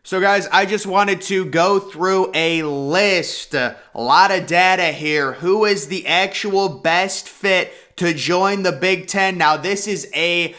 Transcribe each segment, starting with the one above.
So guys, I just wanted to go through a list, a lot of data here. Who is the actual best fit to join the Big Ten? Now, this is a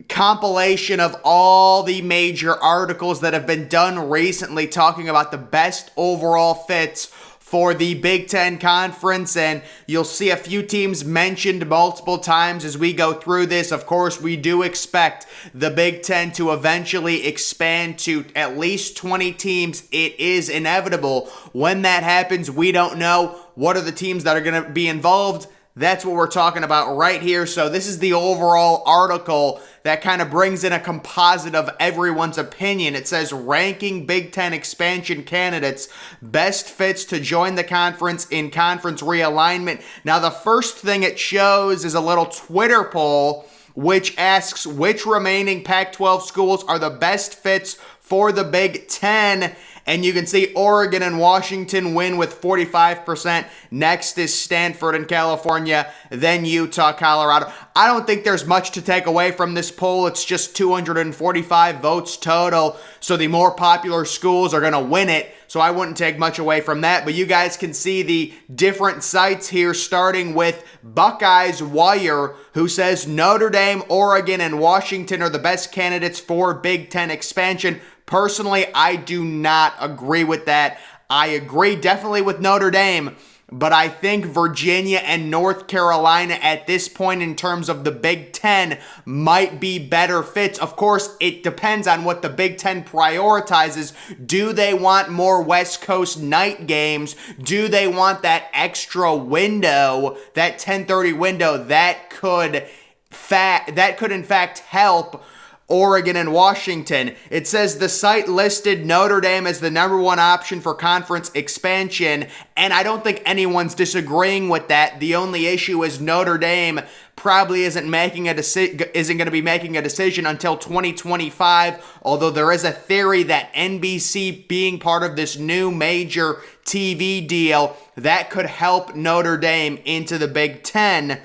compilation of all the major articles that have been done recently talking about the best overall fits for the Big Ten Conference, and you'll see a few teams mentioned multiple times as we go through this. Of course, we do expect the Big Ten to eventually expand to at least 20 teams. It is inevitable. When that happens, we don't know. What are the teams that are going to be involved? That's what we're talking about right here. So this is the overall article that kind of brings in a composite of everyone's opinion. It says ranking Big Ten expansion candidates, best fits to join the conference in conference realignment. Now, the first thing it shows is a little Twitter poll which asks which remaining Pac-12 schools are the best fits for the Big Ten. And you can see Oregon and Washington win with 45%. Next is Stanford and California, then Utah, Colorado. I don't think there's much to take away from this poll. It's just 245 votes total. So the more popular schools are going to win it. So I wouldn't take much away from that. But you guys can see the different sites here, starting with Buckeyes Wire, who says Notre Dame, Oregon, and Washington are the best candidates for Big Ten expansion. Personally, I do not agree with that. I agree definitely with Notre Dame, but I think Virginia and North Carolina at this point in terms of the Big Ten might be better fits. Of course, it depends on what the Big Ten prioritizes. Do they want more West Coast night games? Do they want that extra window, that 10:30 window that could in fact help Oregon and Washington? It says the site listed Notre Dame as the number one option for conference expansion, and I don't think anyone's disagreeing with that. The only issue is Notre Dame probably isn't going to be making a decision until 2025, although there is a theory that NBC being part of this new major TV deal, that could help Notre Dame into the Big Ten.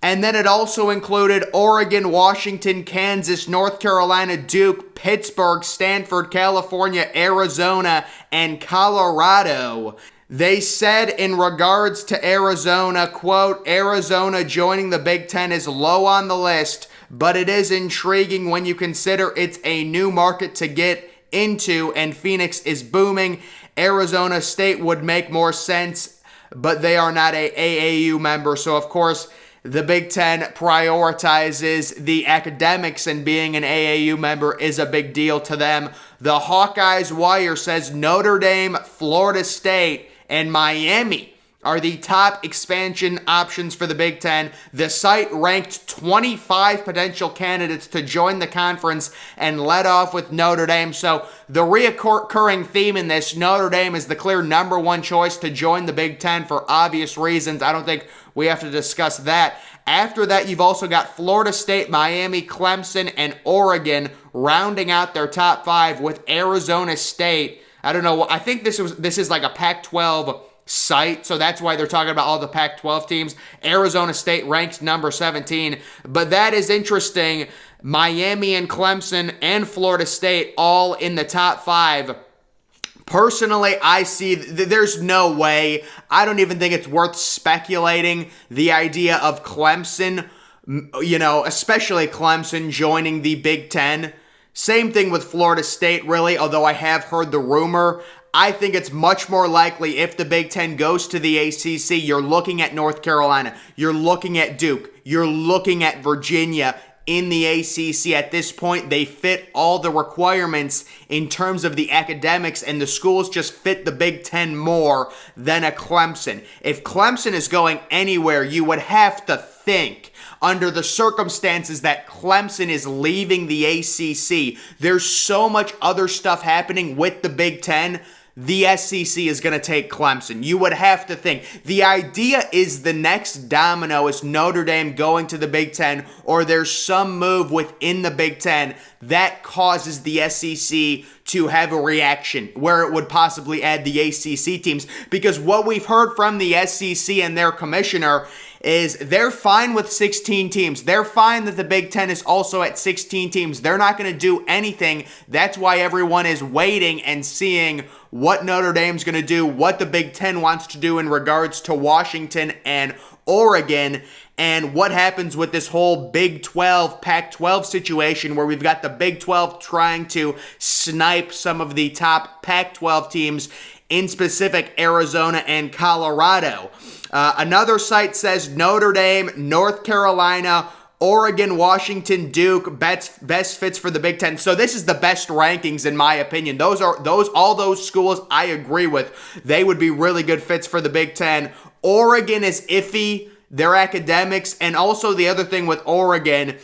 And then it also included Oregon, Washington, Kansas, North Carolina, Duke, Pittsburgh, Stanford, California, Arizona, and Colorado. They said in regards to Arizona, quote, Arizona joining the Big Ten is low on the list, but it is intriguing when you consider it's a new market to get into and Phoenix is booming. Arizona State would make more sense, but they are not a AAU member. So, of course, the Big Ten prioritizes the academics, and being an AAU member is a big deal to them. The Hawkeyes Wire says Notre Dame, Florida State, and Miami are the top expansion options for the Big Ten. The site ranked 25 potential candidates to join the conference and led off with Notre Dame. So the reoccurring theme in this, Notre Dame is the clear number one choice to join the Big Ten for obvious reasons. I don't think we have to discuss that. After that, you've also got Florida State, Miami, Clemson, and Oregon rounding out their top five with Arizona State. I don't know. I think this is like a Pac-12 site, so that's why they're talking about all the Pac-12 teams. Arizona State ranked number 17, but that is interesting. Miami and Clemson and Florida State all in the top five. Personally, I see there's no way. I don't even think it's worth speculating the idea of Clemson, especially Clemson joining the Big Ten. Same thing with Florida State, really, although I have heard the rumor. I think it's much more likely if the Big Ten goes to the ACC, you're looking at North Carolina, you're looking at Duke, you're looking at Virginia in the ACC. At this point, they fit all the requirements in terms of the academics, and the schools just fit the Big Ten more than a Clemson. If Clemson is going anywhere, you would have to think, under the circumstances that Clemson is leaving the ACC, there's so much other stuff happening with the Big Ten. The SEC is going to take Clemson. You would have to think. The idea is the next domino is Notre Dame going to the Big Ten, or there's some move within the Big Ten that causes the SEC to have a reaction where it would possibly add the ACC teams. Because what we've heard from the SEC and their commissioner is they're fine with 16 teams. They're fine that the Big Ten is also at 16 teams. They're not going to do anything. That's why everyone is waiting and seeing what Notre Dame's going to do, what the Big Ten wants to do in regards to Washington and Oregon, and what happens with this whole Big 12, Pac-12 situation where we've got the Big 12 trying to snipe some of the top Pac-12 teams, in specific Arizona and Colorado. Another site says Notre Dame, North Carolina, Oregon, Washington, Duke, best fits for the Big Ten. So this is the best rankings in my opinion. All those schools I agree with. They would be really good fits for the Big Ten. Oregon is iffy, their academics, and also the other thing with Oregon,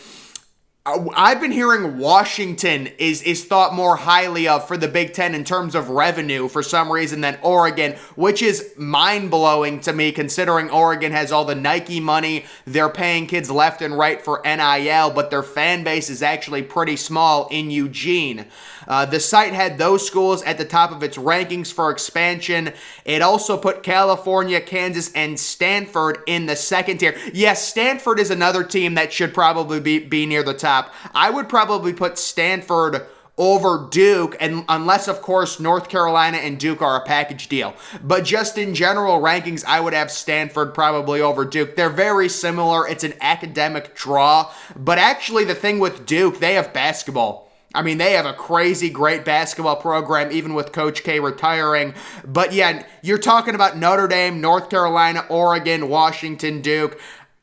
I've been hearing Washington is thought more highly of for the Big Ten in terms of revenue for some reason than Oregon, which is mind-blowing to me considering Oregon has all the Nike money. They're paying kids left and right for NIL, but their fan base is actually pretty small in Eugene. The site had those schools at the top of its rankings for expansion. It also put California, Kansas, and Stanford in the second tier. Yes, Stanford is another team that should probably be near the top. I would probably put Stanford over Duke, and unless, of course, North Carolina and Duke are a package deal. But just in general rankings, I would have Stanford probably over Duke. They're very similar. It's an academic draw. But actually, the thing with Duke, they have basketball. I mean, they have a crazy great basketball program, even with Coach K retiring. But yeah, you're talking about Notre Dame, North Carolina, Oregon, Washington, Duke.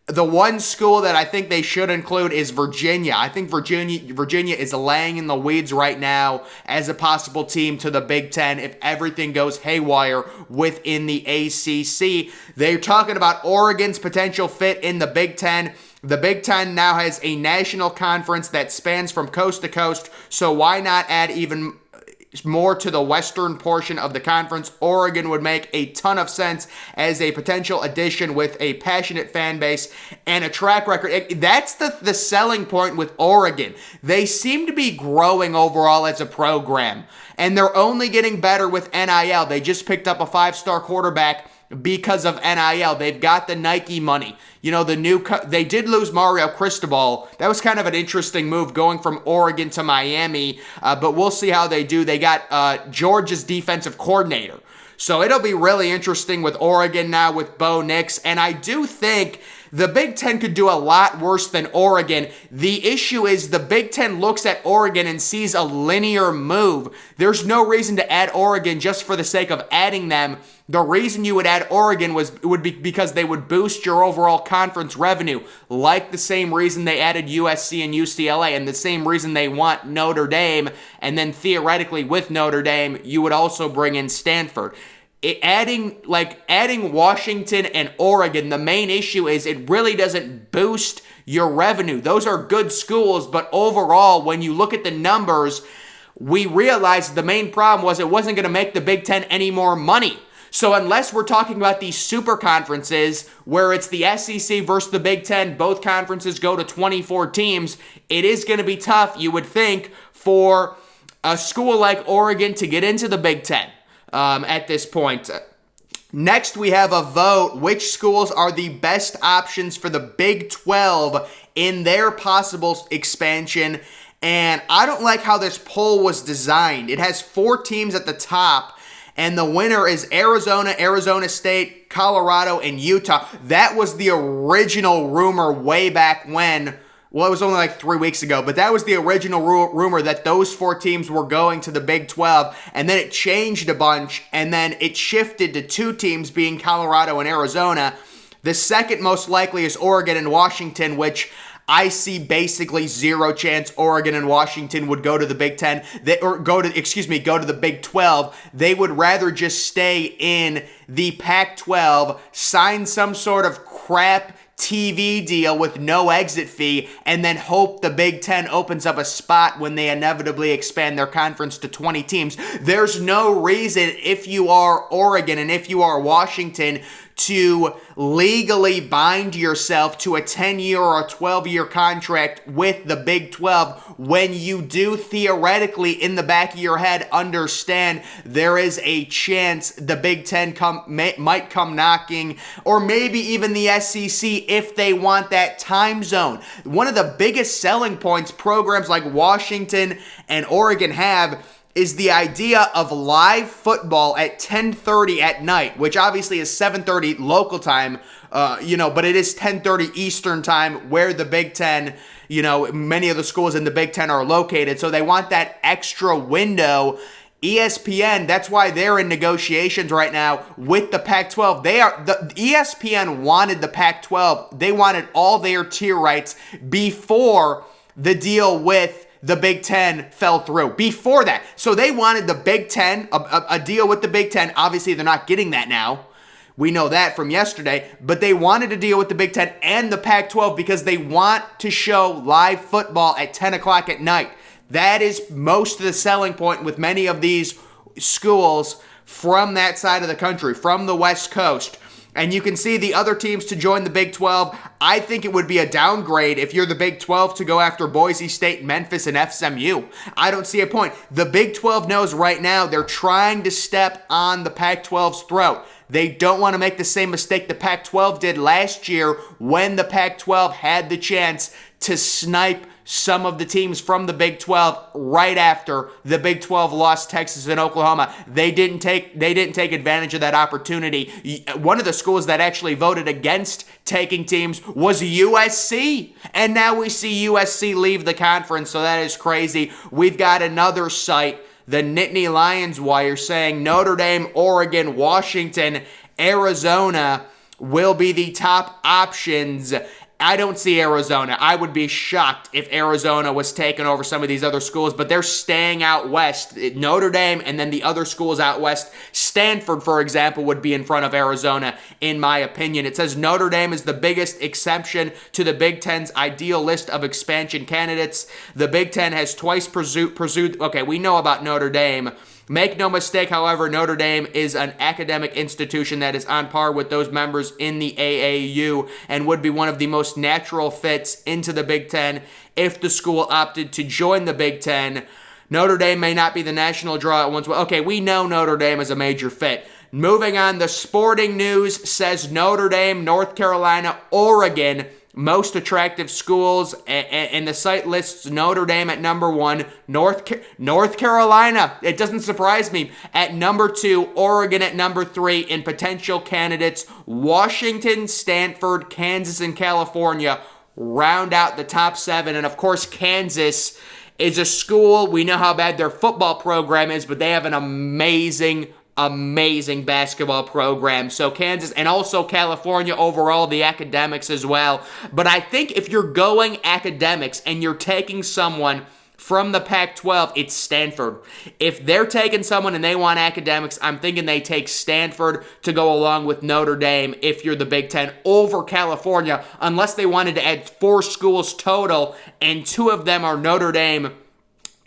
The one school that I think they should include is Virginia. I think Virginia is laying in the weeds right now as a possible team to the Big Ten if everything goes haywire within the ACC. They're talking about Oregon's potential fit in the Big Ten. The Big Ten now has a national conference that spans from coast to coast, so why not add even more to the western portion of the conference? Oregon would make a ton of sense as a potential addition with a passionate fan base and a track record. That's the selling point with Oregon. They seem to be growing overall as a program, and they're only getting better with NIL. They just picked up a 5-star quarterback because of NIL. They've got the Nike money. You know, they did lose Mario Cristobal. That was kind of an interesting move going from Oregon to Miami, but we'll see how they do. They got Georgia's defensive coordinator. So it'll be really interesting with Oregon now with Bo Nix, and I do think the Big Ten could do a lot worse than Oregon. The issue is the Big Ten looks at Oregon and sees a linear move. There's no reason to add Oregon just for the sake of adding them. The reason you would add Oregon would be because they would boost your overall conference revenue, like the same reason they added USC and UCLA, and the same reason they want Notre Dame, and then theoretically with Notre Dame, you would also bring in Stanford. Adding Washington and Oregon, the main issue is it really doesn't boost your revenue. Those are good schools, but overall, when you look at the numbers, we realized the main problem was it wasn't going to make the Big Ten any more money. So unless we're talking about these super conferences where it's the SEC versus the Big Ten, both conferences go to 24 teams, it is going to be tough, you would think, for a school like Oregon to get into the Big Ten at this point. Next, we have a vote. Which schools are the best options for the Big 12 in their possible expansion? And I don't like how this poll was designed. It has 4 teams at the top, and the winner is Arizona, Arizona State, Colorado, and Utah. That was the original rumor way back when. Well, it was only like 3 weeks ago, but that was the original rumor that those 4 teams were going to the Big 12, and then it changed a bunch, and then it shifted to 2 teams being Colorado and Arizona. The second most likely is Oregon and Washington, which I see basically zero chance Oregon and Washington would go to the Big 10, go to the Big 12. They would rather just stay in the Pac-12, sign some sort of crap TV deal with no exit fee, and then hope the Big 10 opens up a spot when they inevitably expand their conference to 20 teams. There's no reason, if you are Oregon and if you are Washington, to legally bind yourself to a 10-year or a 12-year contract with the Big 12 when you do theoretically in the back of your head understand there is a chance the Big 10 might come knocking, or maybe even the SEC if they want that time zone. One of the biggest selling points programs like Washington and Oregon have is the idea of live football at 10:30 at night, which obviously is 7:30 local time, but it is 10:30 Eastern time where the Big Ten, many of the schools in the Big Ten are located. So they want that extra window. ESPN, that's why they're in negotiations right now with the Pac-12. ESPN wanted the Pac-12. They wanted all their tier rights before the deal with the Big Ten fell through. Before that. So they wanted the Big Ten, a deal with the Big Ten. Obviously, they're not getting that now. We know that from yesterday. But they wanted to deal with the Big Ten and the Pac-12 because they want to show live football at 10 o'clock at night. That is most of the selling point with many of these schools from that side of the country, from the West Coast. And you can see the other teams to join the Big 12. I think it would be a downgrade if you're the Big 12 to go after Boise State, Memphis, and SMU. I don't see a point. The Big 12 knows right now they're trying to step on the Pac-12's throat. They don't want to make the same mistake the Pac-12 did last year when the Pac-12 had the chance to snipe some of the teams from the Big 12 right after the Big 12 lost Texas and Oklahoma. They didn't take advantage of that opportunity. One of the schools that actually voted against taking teams was USC. And now we see USC leave the conference, so that is crazy. We've got another site, the Nittany Lions Wire, saying Notre Dame, Oregon, Washington, Arizona will be the top options. I don't see Arizona. I would be shocked if Arizona was taking over some of these other schools, but they're staying out west. Notre Dame and then the other schools out west. Stanford, for example, would be in front of Arizona, in my opinion. It says Notre Dame is the biggest exception to the Big Ten's ideal list of expansion candidates. The Big Ten has twice pursued. Okay, we know about Notre Dame. Make no mistake, however, Notre Dame is an academic institution that is on par with those members in the AAU and would be one of the most natural fits into the Big Ten if the school opted to join the Big Ten. Notre Dame may not be the national draw at once. Okay, we know Notre Dame is a major fit. Moving on, the sporting news says Notre Dame, North Carolina, Oregon, most attractive schools, and the site lists Notre Dame at number 1, North Carolina, it doesn't surprise me, at number 2, Oregon at number 3, in potential candidates, Washington, Stanford, Kansas, and California round out the top 7, and of course Kansas is a school, we know how bad their football program is, but they have an amazing basketball program. So Kansas and also California overall, the academics as well. But I think if you're going academics and you're taking someone from the Pac-12, it's Stanford. If they're taking someone and they want academics, I'm thinking they take Stanford to go along with Notre Dame if you're the Big Ten over California, unless they wanted to add 4 schools total and 2 of them are Notre Dame,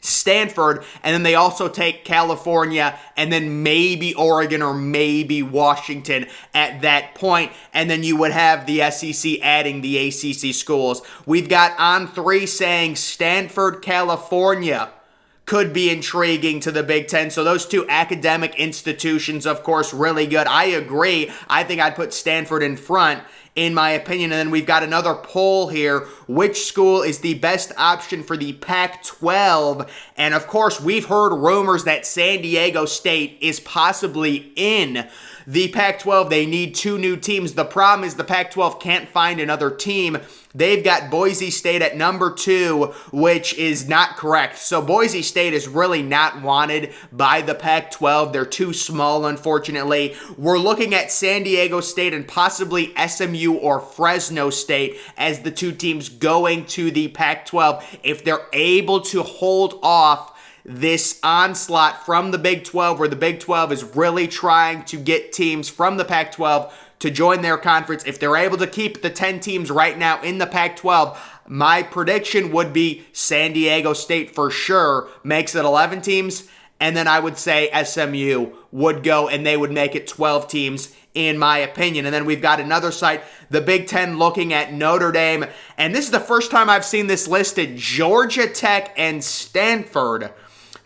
Stanford, and then they also take California and then maybe Oregon or maybe Washington at that point, and then you would have the SEC adding the ACC schools. We've got On 3 saying Stanford, California could be intriguing to the Big Ten. So those 2 academic institutions, of course, really good. I agree. I think I'd put Stanford in front, in my opinion. And then we've got another poll here. Which school is the best option for the Pac-12? And of course, we've heard rumors that San Diego State is possibly in the Pac-12. They need 2 new teams. The problem is the Pac-12 can't find another team. They've got Boise State at number 2, which is not correct. So Boise State is really not wanted by the Pac-12. They're too small, unfortunately. We're looking at San Diego State and possibly SMU or Fresno State as the 2 teams going to the Pac-12. If they're able to hold off this onslaught from the Big 12, where the Big 12 is really trying to get teams from the Pac-12 to join their conference. If they're able to keep the 10 teams right now in the Pac-12, my prediction would be San Diego State for sure makes it 11 teams, and then I would say SMU would go and they would make it 12 teams in my opinion. And then we've got another site, the Big Ten, looking at Notre Dame. And this is the first time I've seen this listed, Georgia Tech and Stanford.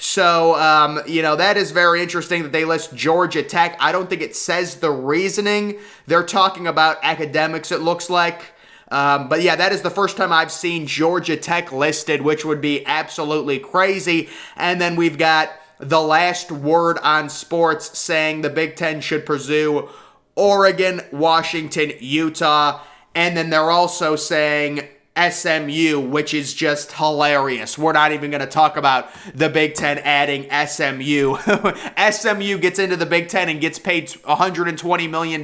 So, that is very interesting that they list Georgia Tech. I don't think it says the reasoning. They're talking about academics, it looks like. But yeah, that is the first time I've seen Georgia Tech listed, which would be absolutely crazy. And then we've got the last word on sports saying the Big Ten should pursue Oregon, Washington, Utah, and then they're also saying SMU, which is just hilarious. We're not even going to talk about the Big Ten adding SMU. SMU gets into the Big Ten and gets paid $120 million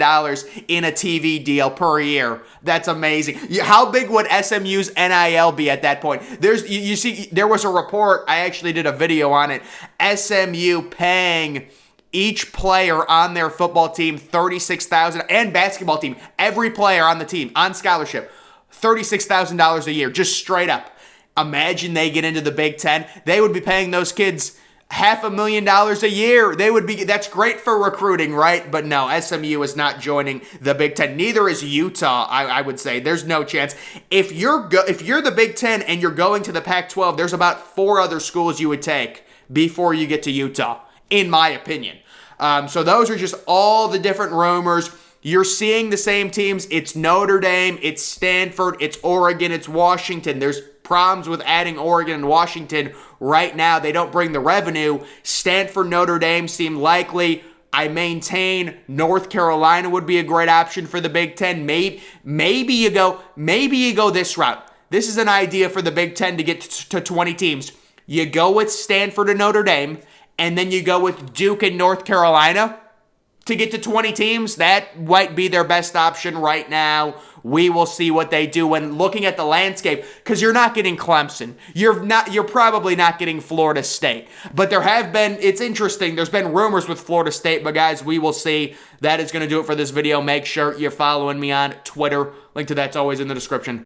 in a TV deal per year. That's amazing. How big would SMU's NIL be at that point? You see, there was a report, I actually did a video on it, SMU paying each player on their football team $36,000, and basketball team, every player on the team on scholarship, $36,000 a year, just straight up. Imagine they get into the Big Ten. They would be paying those kids $500,000 a year. That's great for recruiting, right? But no, SMU is not joining the Big Ten. Neither is Utah, I would say. There's no chance. If you're the Big Ten and you're going to the Pac-12, there's about 4 other schools you would take before you get to Utah, in my opinion. So those are just all the different rumors. You're seeing the same teams. It's Notre Dame, it's Stanford, it's Oregon, it's Washington. There's problems with adding Oregon and Washington right now. They don't bring the revenue. Stanford, Notre Dame seem likely. I maintain North Carolina would be a great option for the Big Ten. Maybe you go this route. This is an idea for the Big Ten to get to 20 teams. You go with Stanford and Notre Dame, and then you go with Duke and North Carolina to get to 20 teams. That might be their best option right now. We will see what they do when looking at the landscape, because you're not getting Clemson. You're probably not getting Florida State. But it's interesting, there's been rumors with Florida State, but guys, we will see. That is going to do it for this video. Make sure you're following me on Twitter. Link to that's always in the description.